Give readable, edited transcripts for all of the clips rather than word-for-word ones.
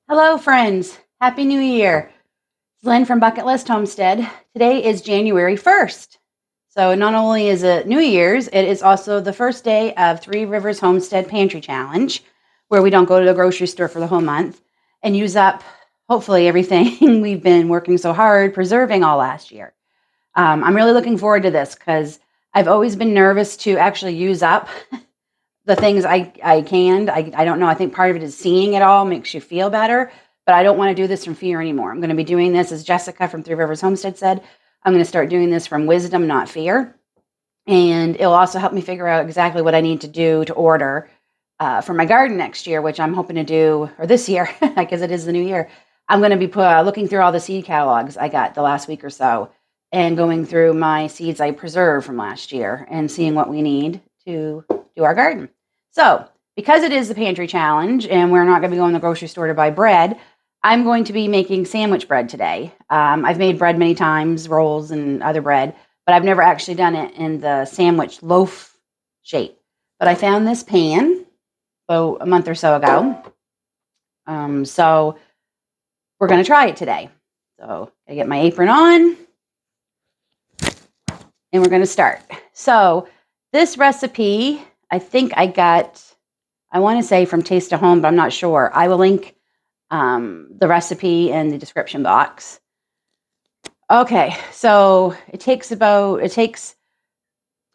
Hello, friends. Happy New Year. It's Lynn from Bucket List Homestead. Today is January 1st. So not only is it New Year's, it is also the first day of Three Rivers Homestead Pantry Challenge, where we don't go to the grocery store for the whole month and use up, hopefully, everything we've been working so hard preserving all last year. I'm really looking forward to this because I've always been nervous to actually use up the things I canned. I don't know. I think part of it is seeing it all makes you feel better, but I don't want to do this from fear anymore. I'm going to be doing this, as Jessica from Three Rivers Homestead said, I'm going to start doing this from wisdom, not fear. And it'll also help me figure out exactly what I need to do to order for my garden next year, which I'm hoping to do, or this year, because it is the new year. I'm going to be looking through all the seed catalogs I got the last week or so and going through my seeds I preserved from last year and seeing what we need to do our garden. So, because it is the pantry challenge and we're not going to be going to the grocery store to buy bread, I'm going to be making sandwich bread today. I've made bread many times, rolls and other bread, but I've never actually done it in the sandwich loaf shape. But I found this pan a month or so ago. So we're going to try it today. So I get my apron on and we're going to start. So this recipe, I think I want to say from Taste to Home, but I'm not sure. I will link the recipe in the description box. Okay, so they're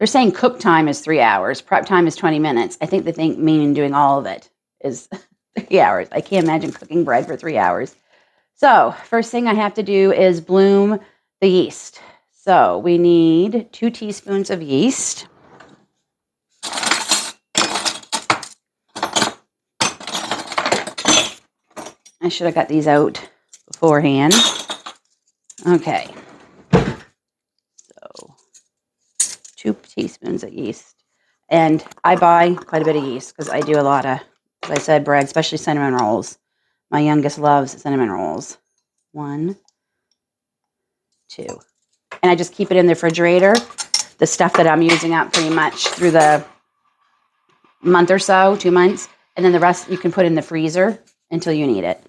saying cook time is 3 hours. Prep time is 20 minutes. I think they mean doing all of it is 3 hours. I can't imagine cooking bread for 3 hours. So first thing I have to do is bloom the yeast. So we need 2 teaspoons of yeast. I should have got these out beforehand. Okay. So 2 teaspoons of yeast. And I buy quite a bit of yeast because I do a lot of, as I said, bread, especially cinnamon rolls. My youngest loves cinnamon rolls. 1, 2. And I just keep it in the refrigerator. The stuff that I'm using up pretty much through the month or so, 2 months. And then the rest you can put in the freezer until you need it.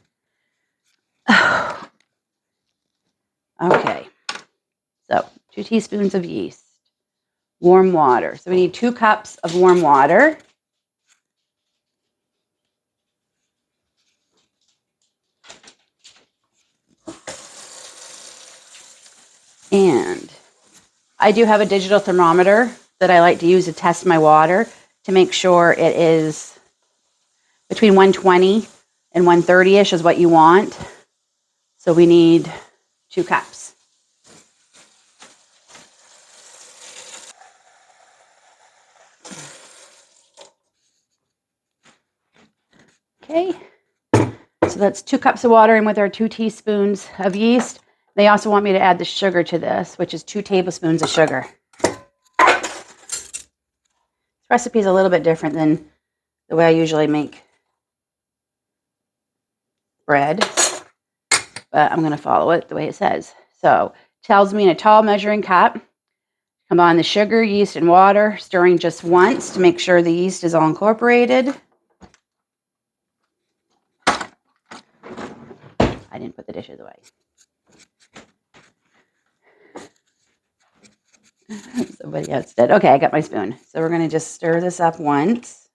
Okay. So 2 teaspoons of yeast. Warm water. So we need 2 cups of warm water. And I do have a digital thermometer that I like to use to test my water to make sure it is between 120 and 130-ish is what you want. So we need 2 cups. Okay. So that's 2 cups of water, and with our 2 teaspoons of yeast, they also want me to add the sugar to this, which is 2 tablespoons of sugar. This recipe is a little bit different than the way I usually make bread, but I'm going to follow it the way it says. So it tells me in a tall measuring cup, combine the sugar, yeast, and water, stirring just once to make sure the yeast is all incorporated. I didn't put the dishes away. Somebody else did. Okay, I got my spoon. So we're going to just stir this up once.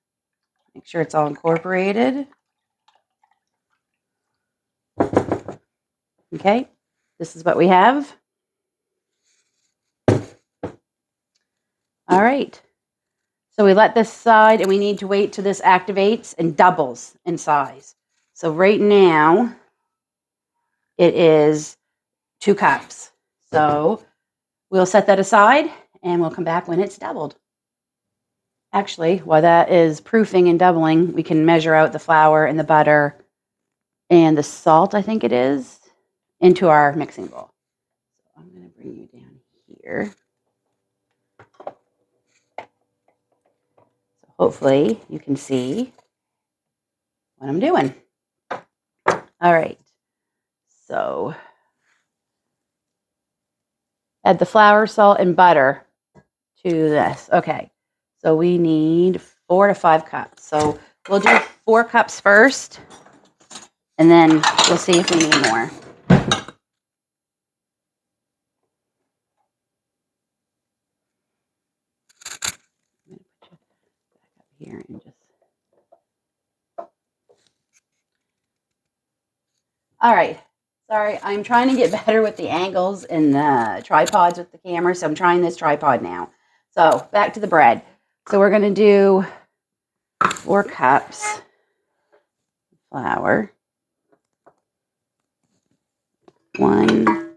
Make sure it's all incorporated. Okay, this is what we have. All right. So we let this side, and we need to wait till this activates and doubles in size. So right now, it is 2 cups. So we'll set that aside, and we'll come back when it's doubled. Actually, while that is proofing and doubling, we can measure out the flour and the butter and the salt, I think it is, into our mixing bowl. So I'm going to bring you down here. So hopefully you can see what I'm doing. All right. So add the flour, salt, and butter to this. Okay. So we need 4 to 5 cups. So we'll do 4 cups first. And then we'll see if we need more. Here and just. All right. Sorry, I'm trying to get better with the angles and the tripods with the camera, so I'm trying this tripod now. So back to the bread. So we're going to do 4 cups flour. 1,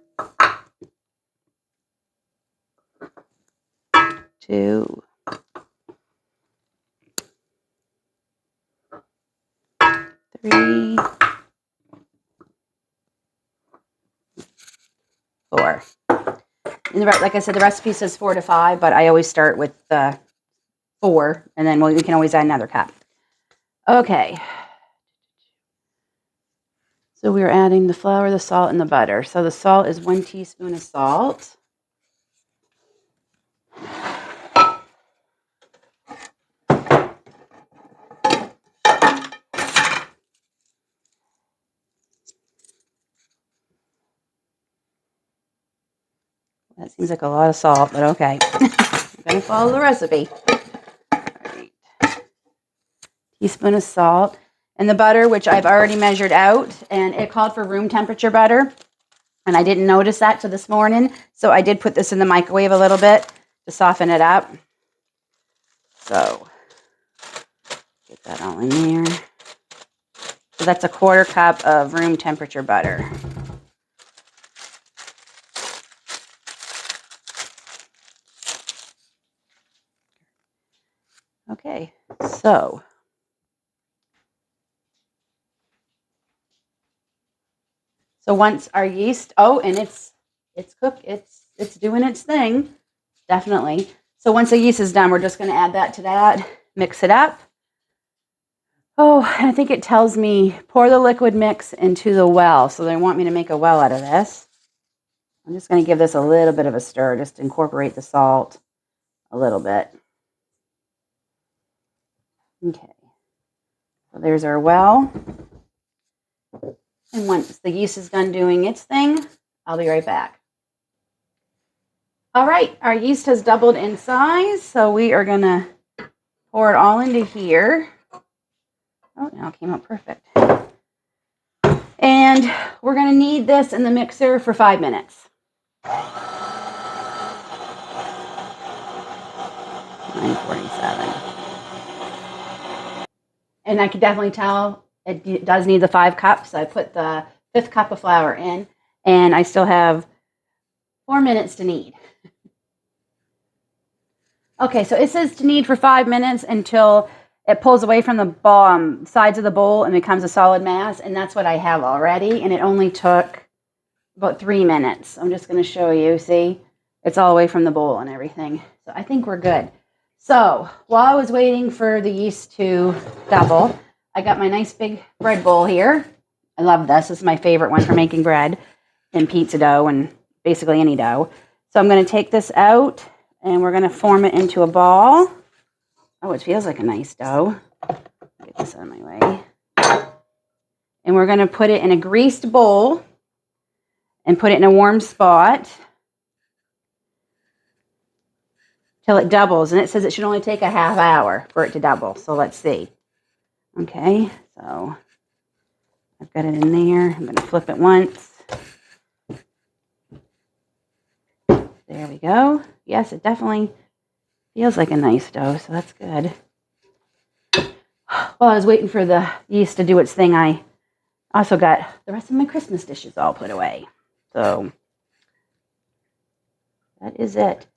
2, 3, 4. And like I said, the recipe says 4 to 5, but I always start with 4, and then we can always add another cup. Okay. So we're adding the flour, the salt, and the butter. So the salt is 1 teaspoon of salt. That seems like a lot of salt, but okay. I'm going to follow the recipe. All right. Teaspoon of salt. And the butter, which I've already measured out, and it called for room temperature butter. And I didn't notice that till this morning. So I did put this in the microwave a little bit to soften it up. So get that all in there. So that's a 1/4 cup of room temperature butter. Okay, so once our yeast, and it's cooked, it's doing its thing, definitely. So once the yeast is done, we're just going to add that to that, mix it up. Oh, and I think it tells me pour the liquid mix into the well. So they want me to make a well out of this. I'm just going to give this a little bit of a stir, just to incorporate the salt a little bit. Okay, so there's our well. And once the yeast is done doing its thing, I'll be right back. All right, our yeast has doubled in size, so we are going to pour it all into here. Oh, now it came out perfect. And we're going to knead this in the mixer for 5 minutes. 9:47. And I can definitely tell it does need the 5 cups. I put the 5th cup of flour in, and I still have 4 minutes to knead. Okay, so it says to knead for 5 minutes until it pulls away from the sides of the bowl and becomes a solid mass, and that's what I have already, and it only took about 3 minutes. I'm just going to show you. See, it's all away from the bowl and everything. So I think we're good. So while I was waiting for the yeast to double, I got my nice big bread bowl here. I love this. This is my favorite one for making bread and pizza dough and basically any dough. So I'm going to take this out and we're going to form it into a ball. Oh, it feels like a nice dough. Get this out of my way. And we're going to put it in a greased bowl and put it in a warm spot till it doubles. And it says it should only take a half hour for it to double. So let's see. Okay, so I've got it in there. I'm going to flip it once. There we go. Yes, it definitely feels like a nice dough, so that's good. While I was waiting for the yeast to do its thing, I also got the rest of my Christmas dishes all put away. So that is it.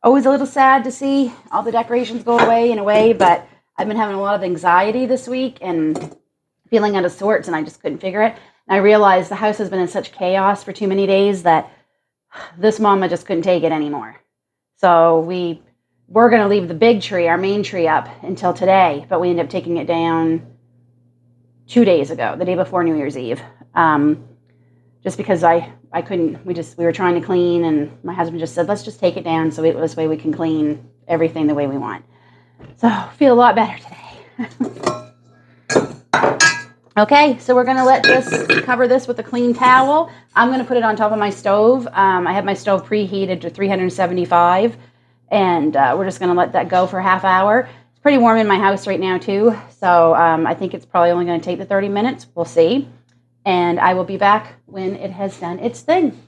Always a little sad to see all the decorations go away in a way, but I've been having a lot of anxiety this week and feeling out of sorts, and I just couldn't figure it. And I realized the house has been in such chaos for too many days that this mama just couldn't take it anymore. So we're going to leave the big tree, our main tree, up until today, but we ended up taking it down 2 days ago, the day before New Year's Eve. Just because I couldn't, we were trying to clean, and my husband just said, let's just take it down so this way we can clean everything the way we want. So I feel a lot better today. Okay, so we're gonna let this, cover this with a clean towel. I'm gonna put it on top of my stove. I have my stove preheated to 375, and we're just gonna let that go for a half hour. It's pretty warm in my house right now too, so I think it's probably only gonna take the 30 minutes. We'll see. And I will be back when it has done its thing.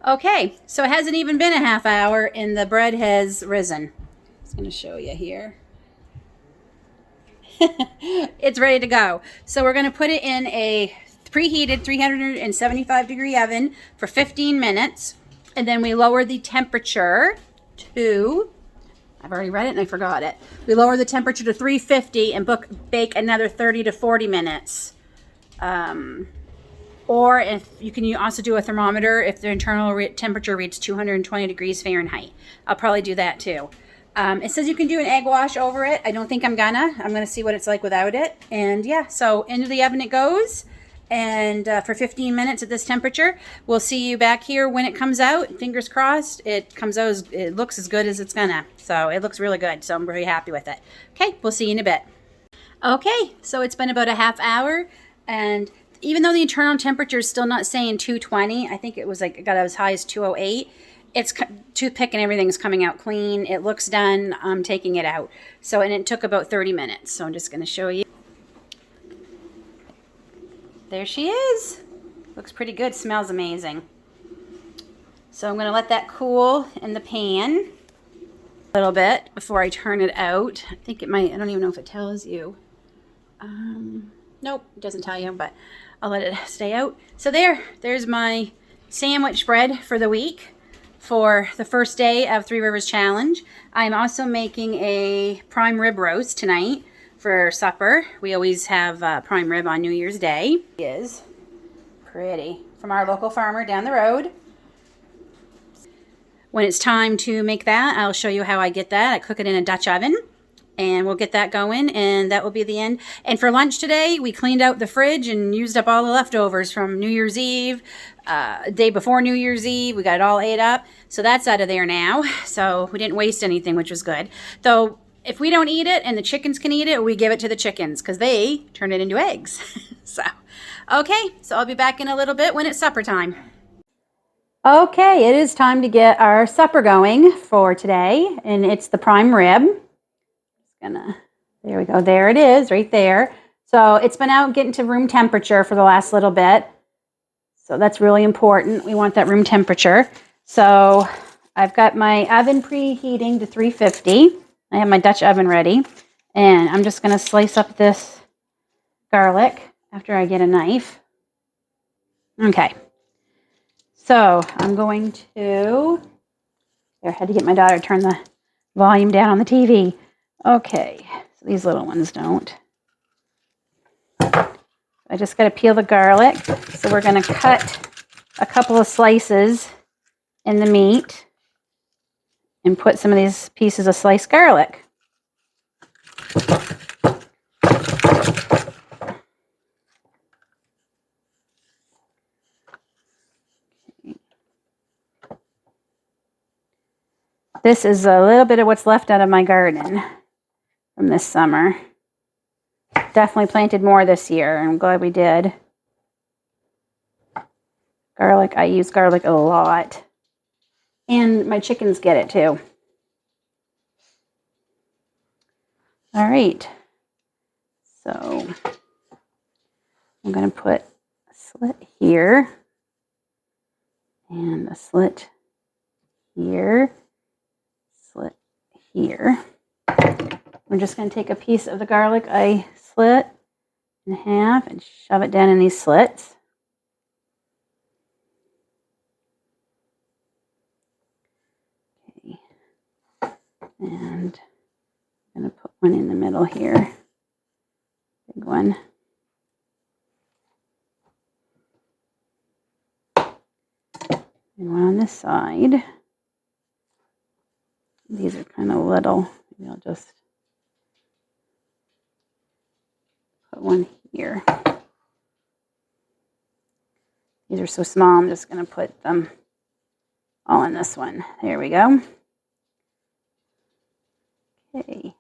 Okay, so it hasn't even been a half hour and the bread has risen. I'm just gonna show you here. It's ready to go. So we're going to put it in a preheated 375-degree oven for 15 minutes. And then we lower the temperature to, I've already read it and I forgot it. We lower the temperature to 350 and bake another 30 to 40 minutes. Or if you can also do a thermometer if the internal temperature reads 220 degrees Fahrenheit. I'll probably do that too. It says you can do an egg wash over it. I don't think I'm gonna see what it's like without it. And yeah, so into the oven it goes. And for 15 minutes at this temperature. We'll see you back here when it comes out. Fingers crossed, it comes out, it looks as good as it's gonna. So it looks really good, so I'm very happy with it. Okay, we'll see you in a bit. Okay, so it's been about a half hour, and even though the internal temperature is still not saying 220, I think it was like, it got as high as 208. It's toothpick and everything's coming out clean. It looks done. I'm taking it out. So, and it took about 30 minutes. So I'm just going to show you. There she is. Looks pretty good. Smells amazing. So I'm going to let that cool in the pan a little bit before I turn it out. I think it might, I don't even know if it tells you. Nope, it doesn't tell you, but I'll let it stay out. So there's my sandwich bread for the week. For the first day of Three Rivers Challenge. I'm also making a prime rib roast tonight for supper. We always have prime rib on New Year's Day. It is pretty. From our local farmer down the road. When it's time to make that, I'll show you how I get that. I cook it in a Dutch oven. And we'll get that going, and that will be the end. And for lunch today, we cleaned out the fridge and used up all the leftovers from New Year's Eve, day before New Year's Eve. We got it all ate up. So that's out of there now. So we didn't waste anything, which was good. Though, if we don't eat it and the chickens can eat it, we give it to the chickens because they turn it into eggs. So, okay. So I'll be back in a little bit when it's supper time. Okay, it is time to get our supper going for today, and it's the prime rib. There we go. There it is right there. So it's been out getting to room temperature for the last little bit. So that's really important. We want that room temperature. So I've got my oven preheating to 350. I have my Dutch oven ready. And I'm just going to slice up this garlic after I get a knife. Okay. So I'm going to, I had to get my daughter to turn the volume down on the TV. Okay. These little ones don't. I just got to peel the garlic. So we're going to cut a couple of slices in the meat and put some of these pieces of sliced garlic. This is a little bit of what's left out of my garden from this summer. Definitely planted more this year. I'm glad we did. Garlic, I use garlic a lot. And my chickens get it too. All right. So I'm going to put a slit here and a slit here, slit here. I'm just going to take a piece of the garlic I slit in half and shove it down in these slits. Okay. And I'm going to put one in the middle here. Big one. And one on this side. These are kind of little. Maybe I'll just put one here. These are so small, I'm just going to put them all in this one. There we go. Okay.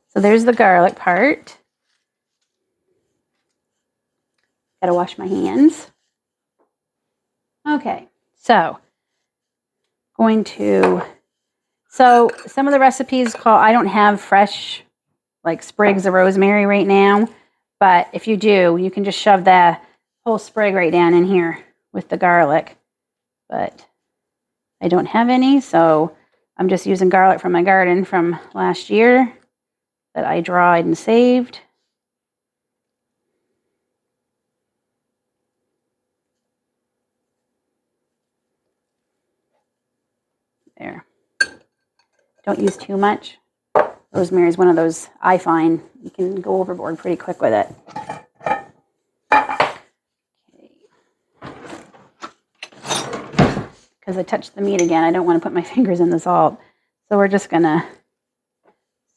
So there's the garlic part. Gotta wash my hands. Okay, so so some of the recipes I don't have fresh like sprigs of rosemary right now, but if you do, you can just shove the whole sprig right down in here with the garlic. But I don't have any, so I'm just using garlic from my garden from last year that I dried and saved. There. Don't use too much. Rosemary is one of those I find you can go overboard pretty quick with it. Because I touched the meat again, I don't want to put my fingers in the salt. So we're just going to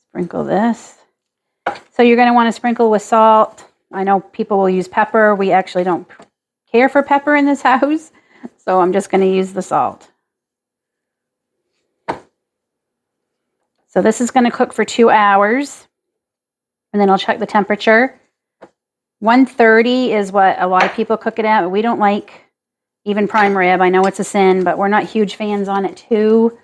sprinkle this. So you're going to want to sprinkle with salt. I know people will use pepper. We actually don't care for pepper in this house. So I'm just going to use the salt. So this is going to cook for 2 hours. And then I'll check the temperature. 130 is what a lot of people cook it at. But we don't like even prime rib. I know it's a sin, but we're not huge fans on it too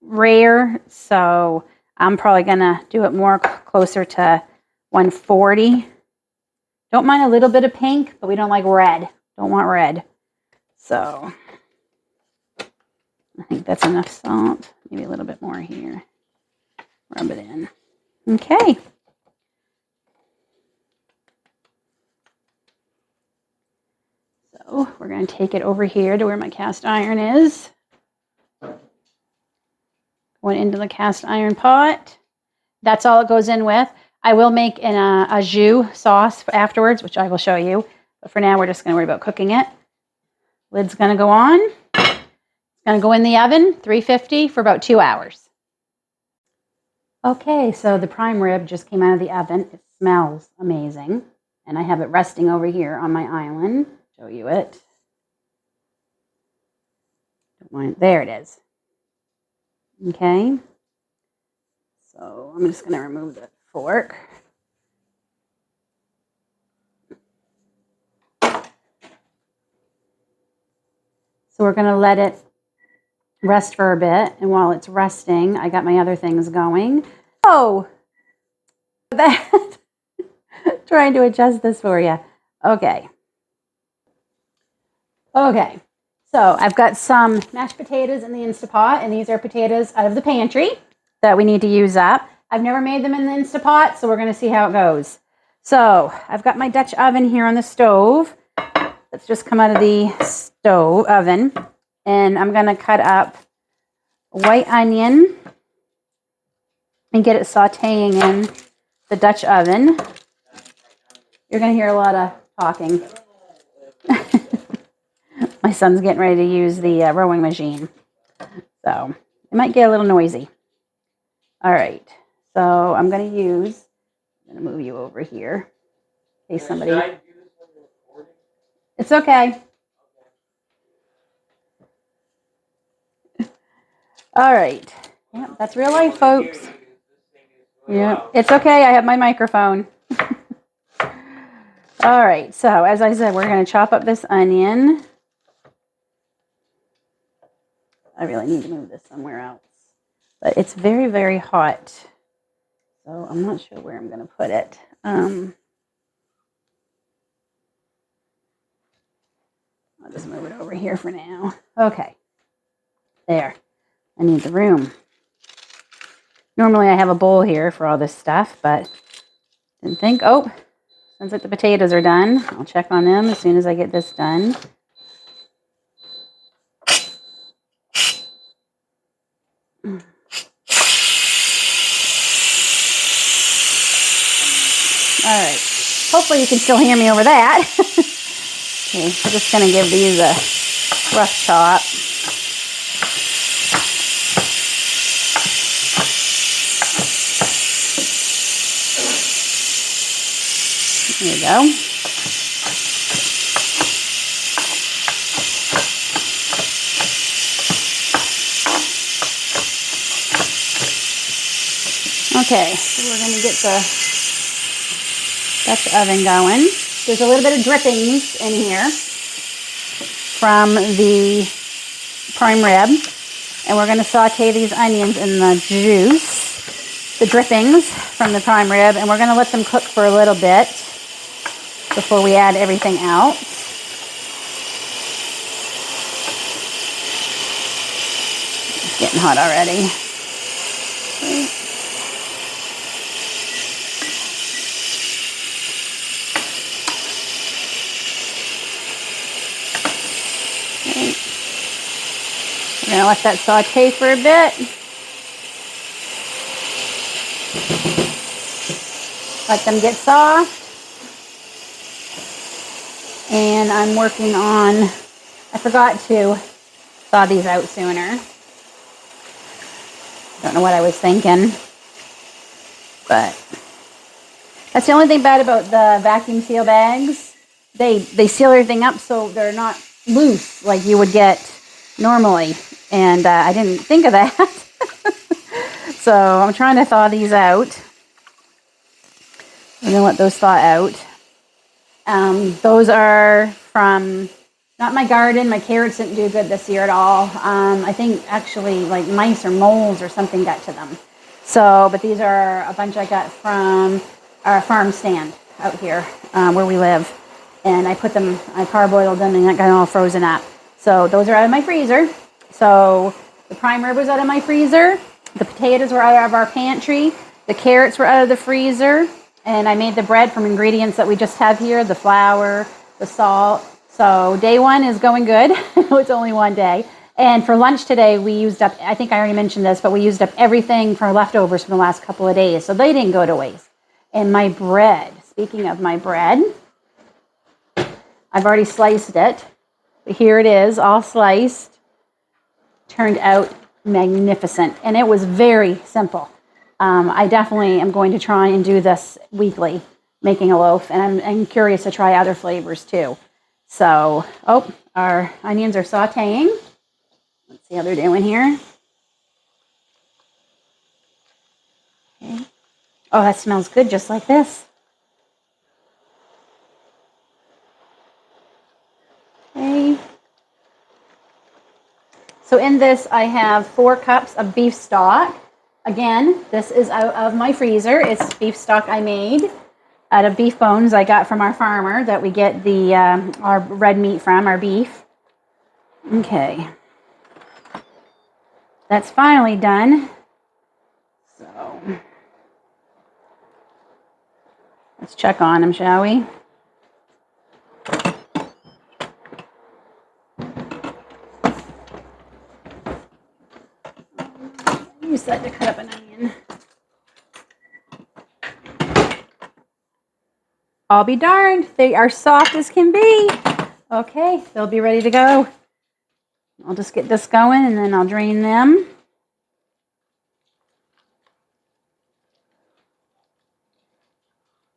rare. So I'm probably going to do it more closer to 140. Don't mind a little bit of pink, but we don't like red. Don't want red. So I think that's enough salt. Maybe a little bit more here. Rub it in. Okay. So we're going to take it over here to where my cast iron is. Going into the cast iron pot. That's all it goes in with. I will make a jus sauce afterwards, which I will show you. But for now, we're just going to worry about cooking it. Lid's going to go on. It's going to go in the oven, 350 for about 2 hours. Okay, so the prime rib just came out of the oven. It smells amazing. And I have it resting over here on my island. Show you it. There it is. Okay. So I'm just going to remove the fork. So we're going to let it rest for a bit. And while it's resting, I got my other things going. Oh, that trying to adjust this for you. Okay. Okay. So I've got some mashed potatoes in the Instapot, and these are potatoes out of the pantry that we need to use up. I've never made them in the Instapot, so we're going to see how it goes. So I've got my Dutch oven here on the stove. Let's just come out of the oven, and I'm going to cut up a white onion and get it sauteing in the Dutch oven. You're going to hear a lot of talking. My son's getting ready to use the rowing machine, so it might get a little noisy. All right, so I'm going to move you over here in case somebody. It's okay. All right. Yeah, that's real life, folks. Yeah, it's okay. I have my microphone. All right, so as I said, we're going to chop up this onion. I really need to move this somewhere else. But it's very, very hot. So I'm not sure where I'm going to put it. I'll just move it over here for now. Okay. There. I need the room. Normally I have a bowl here for all this stuff, but didn't think, sounds like the potatoes are done. I'll check on them as soon as I get this done. All right. Hopefully you can still hear me over that. Okay, we're just going to give these a rough chop. There you go. Okay, so we're going to get the Dutch oven going. There's a little bit of drippings in here from the prime rib. And we're going to saute these onions in the juice, the drippings from the prime rib, and we're going to let them cook for a little bit before we add everything else. It's getting hot already. We're going to let that saute for a bit. Let them get soft. And I'm working on, I forgot to thaw these out sooner. Don't know what I was thinking. But that's the only thing bad about the vacuum seal bags. They seal everything up so they're not loose like you would get normally. And I didn't think of that. So I'm trying to thaw these out. I'm going to let those thaw out. Those are from, not my garden. My carrots didn't do good this year at all. I think actually like mice or moles or something got to them. So, but these are a bunch I got from our farm stand out here where we live. And I put them, I parboiled them and that got all frozen up. So those are out of my freezer. So the prime rib was out of my freezer. The potatoes were out of our pantry. The carrots were out of the freezer. And I made the bread from ingredients that we just have here, the flour, the salt. So day one is going good. It's only one day. And for lunch today, we used up, I think I already mentioned this, but we used up everything for leftovers from the last couple of days. So they didn't go to waste. And my bread, speaking of my bread, I've already sliced it. But here it is, all sliced. Turned out magnificent. And it was very simple. I definitely am going to try and do this weekly, making a loaf. And I'm curious to try other flavors too. So, our onions are sauteing. Let's see how they're doing here. Okay. Oh, that smells good, just like this. Okay. So in this, I have 4 cups of beef stock. Again, this is out of my freezer. It's beef stock I made out of beef bones I got from our farmer that we get the our red meat from, our beef. Okay. That's finally done. So let's check on them, shall we? Use that to cut up an onion. I'll be darned. They are soft as can be. Okay, they'll be ready to go. I'll just get this going and then I'll drain them.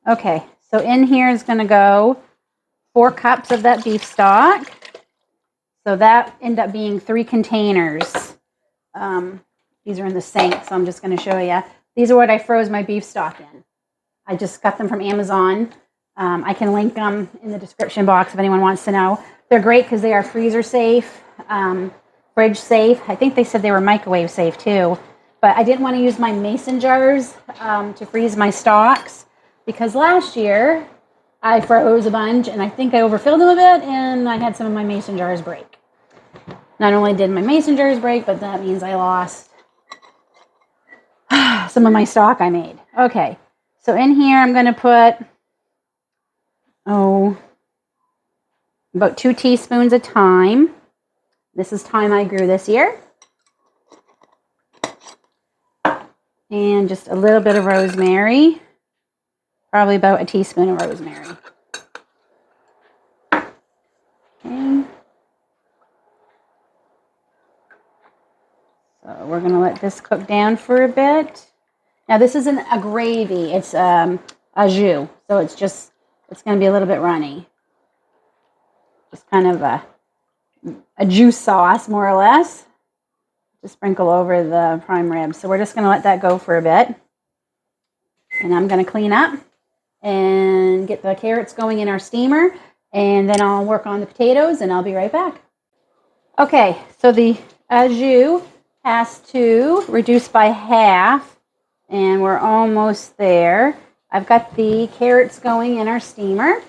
Okay, so in here is going to go 4 cups of that beef stock. So that ended up being 3 containers. These are in the sink, so I'm just going to show you. These are what I froze my beef stock in. I just got them from Amazon. I can link them in the description box if anyone wants to know. They're great because they are freezer safe, fridge safe. I think they said they were microwave safe too. But I didn't want to use my mason jars to freeze my stocks because last year I froze a bunch and I think I overfilled them a bit and I had some of my mason jars break. Not only did my mason jars break, but that means I lost some of my stock I made. Okay, so in here I'm going to put, about 2 teaspoons of thyme. This is thyme I grew this year. And just a little bit of rosemary. Probably about a teaspoon of rosemary. Okay. So we're going to let this cook down for a bit. Now this isn't a gravy, it's a jus. So it's going to be a little bit runny. Just kind of a juice sauce, more or less. To sprinkle over the prime rib. So we're just going to let that go for a bit. And I'm going to clean up and get the carrots going in our steamer, and then I'll work on the potatoes, and I'll be right back. Okay, so the au jus has to reduce by half, and we're almost there. I've got the carrots going in our steamer,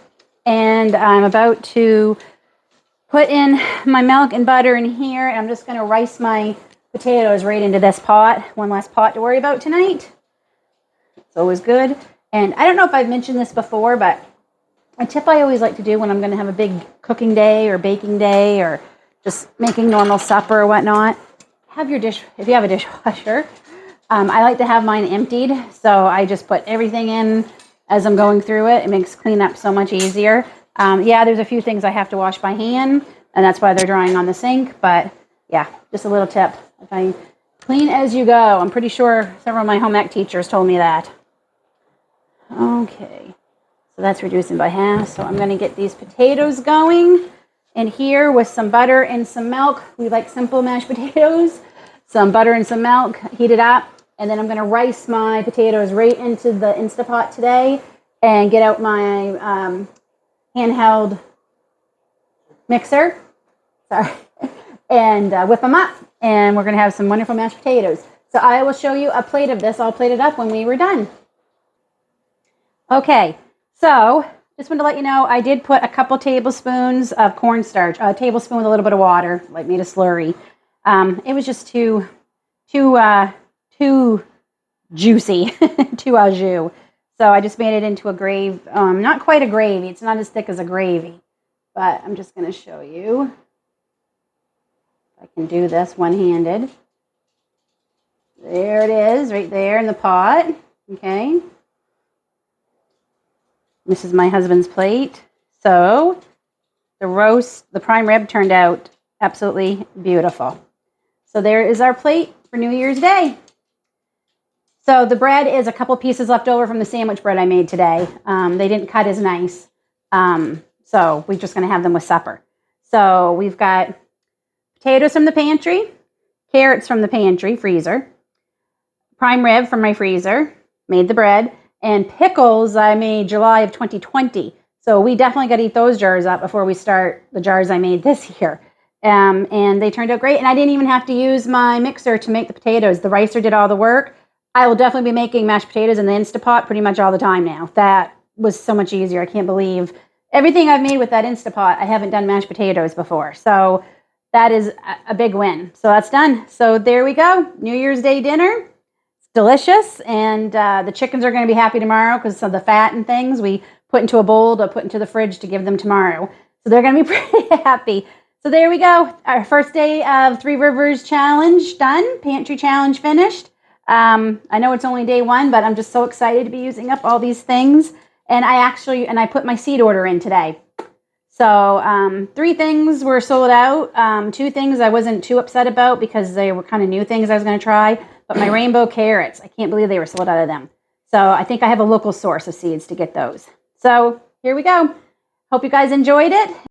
and I'm about to put in my milk and butter in here, and I'm just going to rice my potatoes right into this pot. One less pot to worry about tonight. It's always good. And I don't know if I've mentioned this before, but a tip I always like to do when I'm going to have a big cooking day or baking day or just making normal supper or whatnot, have your dish, if you have a dishwasher. I like to have mine emptied, so I just put everything in as I'm going through it. It makes cleanup so much easier. Yeah, there's a few things I have to wash by hand, and that's why they're drying on the sink, but yeah, just a little tip. If I clean as you go, I'm pretty sure several of my home ec teachers told me that. Okay, so that's reducing by half, so I'm going to get these potatoes going in here with some butter and some milk. We like simple mashed potatoes. Some butter and some milk, heat it up, and then I'm going to rice my potatoes right into the Instapot today and get out my handheld mixer, and whip them up, and we're going to have some wonderful mashed potatoes. So I will show you a plate of this all plated up when we were done. Okay, so just wanted to let you know I did put a couple tablespoons of cornstarch, a tablespoon with a little bit of water, like made a slurry. It was just too juicy, too au jus. So I just made it into a gravy, not quite a gravy. It's not as thick as a gravy, but I'm just going to show you. I can do this one-handed. There it is, right there in the pot. Okay. This is my husband's plate. So the prime rib turned out absolutely beautiful. So there is our plate for New Year's Day. So the bread is a couple pieces left over from the sandwich bread I made today. They didn't cut as nice. So we're just going to have them with supper. So we've got potatoes from the pantry, carrots from the pantry, freezer, prime rib from my freezer, made the bread, and pickles I made July of 2020. So we definitely got to eat those jars up before we start the jars I made this year. And they turned out great. And I didn't even have to use my mixer to make the potatoes. The ricer did all the work. I will definitely be making mashed potatoes in the Instapot pretty much all the time now. That was so much easier. I can't believe everything I've made with that Instapot. I haven't done mashed potatoes before. So that is a big win. So that's done. So there we go. New Year's Day dinner. It's delicious. And the chickens are going to be happy tomorrow because of the fat and things we put into a bowl to put into the fridge to give them tomorrow. So they're going to be pretty happy. So there we go. Our first day of Three Rivers Challenge done. Pantry Challenge finished. I know it's only day one, but I'm just so excited to be using up all these things. And I put my seed order in today. So 3 things were sold out. 2 things I wasn't too upset about because they were kind of new things I was going to try. But my rainbow carrots, I can't believe they were sold out of them. So I think I have a local source of seeds to get those. So here we go. Hope you guys enjoyed it.